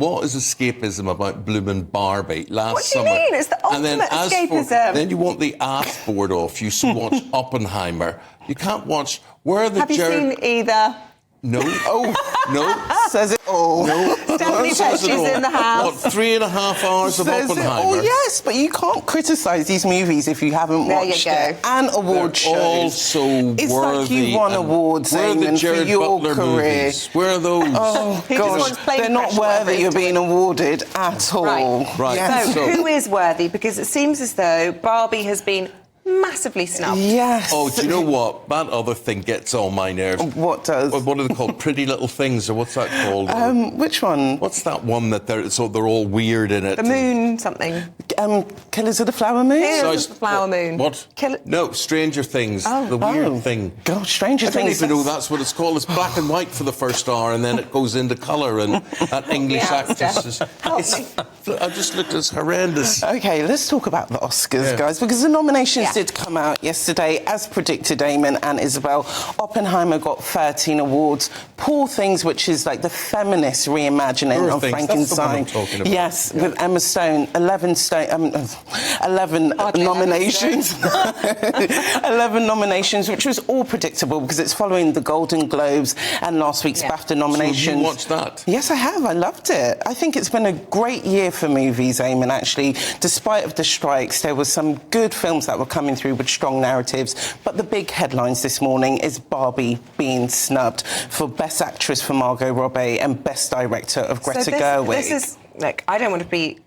what is escapism about blooming Barbie last What summer? do you mean? It's the ultimate escapism. Then you want the ass board off. You watch Oppenheimer. You can't watch... Have you seen either? No. Oh, no. Says it all. No. Stephanie Petty's in the house. What, 3.5 hours of Oppenheimer? Oh, yes, but you can't criticise these movies if you haven't watched it. And award shows. All so it's worthy. Like you won awards, Eamon, for your career. Movies? Where are those? Oh, gosh, they're not worthy of being awarded at all. Right. Yes. So, who is worthy? Because it seems as though Barbie has been massively snubbed. Yes. Oh, do you know what? That other thing gets on my nerves. What does? What are they called? Pretty Little Things, or what's that called? Which one? What's that one that they're all weird in it? The Moon something. Killers of the Flower Moon? Killers of the Flower Moon. What? No, Stranger Things. The weird thing. God, Stranger Things. I don't even know that's what it's called. It's black and white for the first hour, and then it goes into colour, and that English actress is... I just looked, it's horrendous. OK, let's talk about the Oscars, guys, because the nominations did come out yesterday, as predicted, Eamon and Isabel. Oppenheimer got 13 awards. Poor Things, which is like the feminist reimagining of Frankenstein. That's the one I'm talking about. Yes, with Emma Stone, 11 nominations. 11 nominations, which was all predictable because it's following the Golden Globes and last week's BAFTA nominations. So you watched that? Yes, I have. I loved it. I think it's been a great year for movies, Eamon, actually. Despite of the strikes, there were some good films that were coming through with strong narratives. But the big headlines this morning is Barbie being snubbed for Best Actress for Margot Robbie and Best Director of Greta Gerwig. This is... Look, I don't want to be...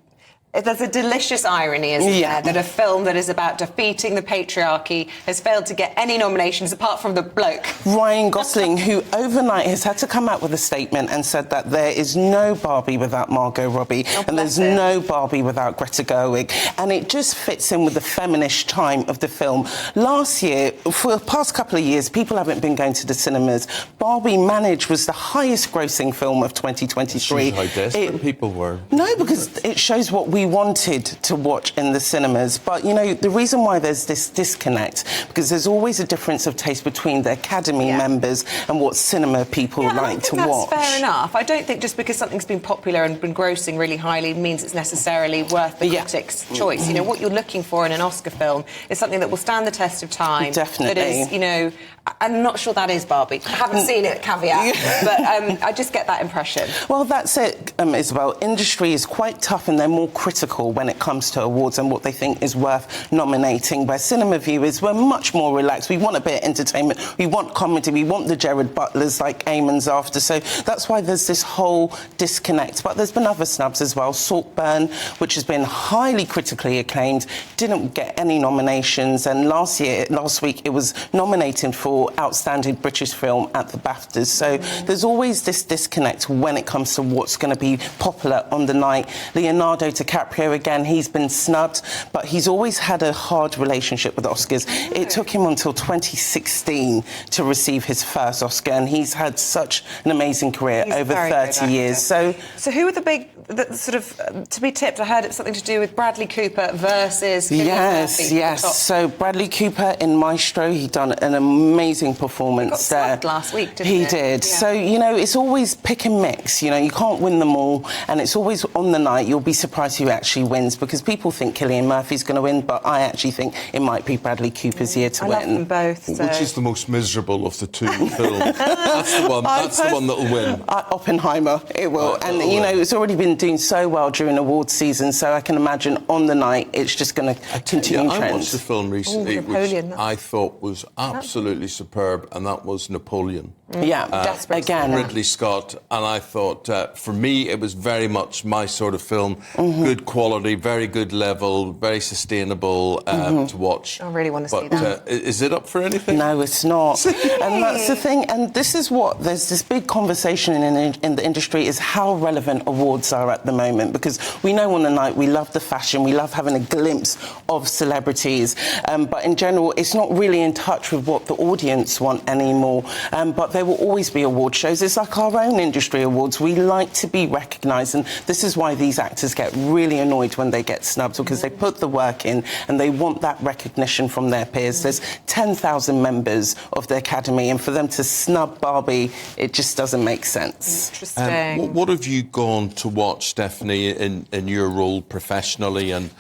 There's a delicious irony, isn't there, that a film that is about defeating the patriarchy has failed to get any nominations apart from the bloke. Ryan Gosling, who overnight has had to come out with a statement and said that there is no Barbie without Margot Robbie and there's no Barbie without Greta Gerwig. And it just fits in with the feminist time of the film. Last year, for the past couple of years, people haven't been going to the cinemas. Barbie Managed was the highest grossing film of 2023. Shows how desperate people were. No, because it shows what we wanted to watch in the cinemas. But, you know, the reason why there's this disconnect, because there's always a difference of taste between the Academy members and what cinema people like to watch. That's fair enough. I don't think just because something's been popular and been grossing really highly means it's necessarily worth the critics' choice. You know, what you're looking for in an Oscar film is something that will stand the test of time. Definitely. That is, you know... I'm not sure that is Barbie. I haven't seen it, caveat, but I just get that impression. Well, that's it, Isabel. Industry is quite tough and they're more critical when it comes to awards and what they think is worth nominating. Where cinema viewers, we're much more relaxed. We want a bit of entertainment. We want comedy. We want the Gerard Butlers like Eamon's after. So that's why there's this whole disconnect. But there's been other snubs as well. Saltburn, which has been highly critically acclaimed, didn't get any nominations. And last week, it was nominated for Outstanding British Film at the BAFTAs. So there's always this disconnect when it comes to what's going to be popular on the night. Leonardo DiCaprio, again, he's been snubbed, but he's always had a hard relationship with Oscars. It took him until 2016 to receive his first Oscar, and he's had such an amazing career over 30 years. So who are the big, sort of, to be tipped? I heard it's something to do with Bradley Cooper versus Cillian Murphy. So Bradley Cooper in Maestro, he done an amazing performance there. Last week, didn't he did. So, you know, it's always pick and mix. You know, you can't win them all, and it's always on the night. You'll be surprised who actually wins, because people think Cillian Murphy's going to win, but I actually think it might be Bradley Cooper's year to win. I love them both. So. Which is the most miserable of the two films? That's the one. That's the one that'll win. Oppenheimer, it will. And you know, it's already been doing so well during awards season, so I can imagine on the night it's just going to continue trends. I watched the film recently, which I thought was absolutely superb, and that was Napoleon. Again. Ridley Scott, and I thought, for me, it was very much my sort of film. Good quality, very good level, very sustainable to watch. I really want to see that. Is it up for anything? No, it's not. And that's the thing. And this is what, there's this big conversation in the industry is how relevant awards are at the moment, because we know on the night we love the fashion, we love having a glimpse of celebrities, but in general, it's not really in touch with what the audience want anymore. But there there will always be award shows. It's like our own industry awards. We like to be recognised, and this is why these actors get really annoyed when they get snubbed, because they put the work in and they want that recognition from their peers. There's 10,000 members of the Academy, and for them to snub Barbie, it just doesn't make sense. Interesting. What have you gone to watch, Stephanie, in your role professionally and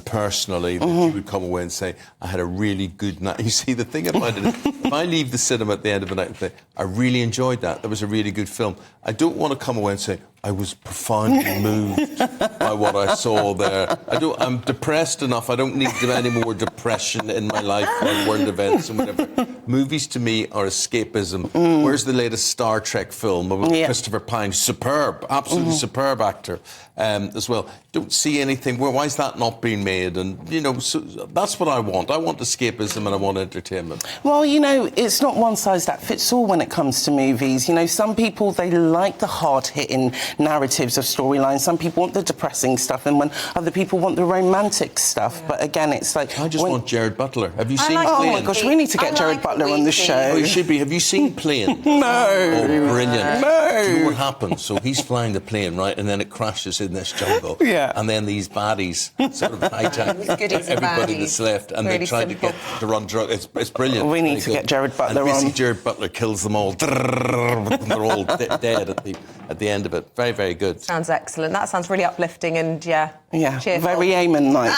personally, that you would come away and say, I had a really good night? You see, the thing about it is, if I leave the cinema at the end of the night and say, I really enjoyed that, that was a really good film, I don't want to come away and say, I was profoundly moved by what I saw there. I'm depressed enough. I don't need any more depression in my life on world events and whatever. Movies to me are escapism. Where's the latest Star Trek film with Christopher Pine? Superb, absolutely superb actor as well. Don't see anything. Why is that not being made? And, you know, so that's what I want. I want escapism and I want entertainment. Well, you know, it's not one size that fits all when it comes to movies. You know, some people, they like the hard-hitting narratives of storylines. Some people want the depressing stuff, and when other people want the romantic stuff. But again, it's like... I just want Jared Butler. Have you seen Plane? Oh, my gosh, we need to get Jared Butler on the show. Oh, you should be. Have you seen Plane? No. Oh, brilliant. No. Do you know what happens? So he's flying the plane, right, and then it crashes in this jungle. Yeah. And then these baddies sort of hijack everybody that's left, and Really they try to run drugs. It's brilliant. We need to get Jared Butler on. Jared Butler kills them all. And they're all dead at the end of it. Very, very good. Sounds excellent. That sounds really uplifting and, cheerful. Very Amen night.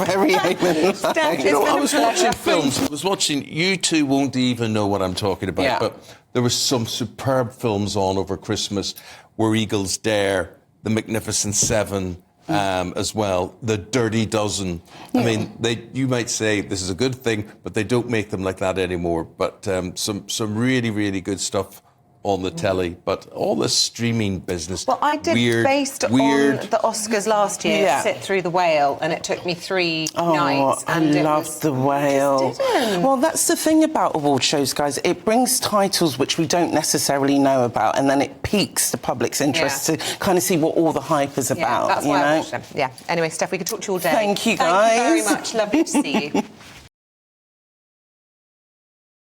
Very Amen night. Steph, You know, I was watching films. I was watching... You two won't even know what I'm talking about, but there were some superb films on over Christmas. Where Eagles Dare, The Magnificent Seven, as well, The Dirty Dozen. I mean, you might say this is a good thing, but they don't make them like that anymore. But some really, really good stuff on the telly, but all the streaming business. Well, I did, based on the Oscars last year, sit through The Whale, and it took me 3 nights. And I loved The Whale. Well, that's the thing about award shows, guys. It brings titles which we don't necessarily know about, and then it piques the public's interest to kind of see what all the hype is about. That's why I watched them. Yeah. Anyway, Steph, we could talk to you all day. Thank you, guys. Thank you very much. Lovely to see you.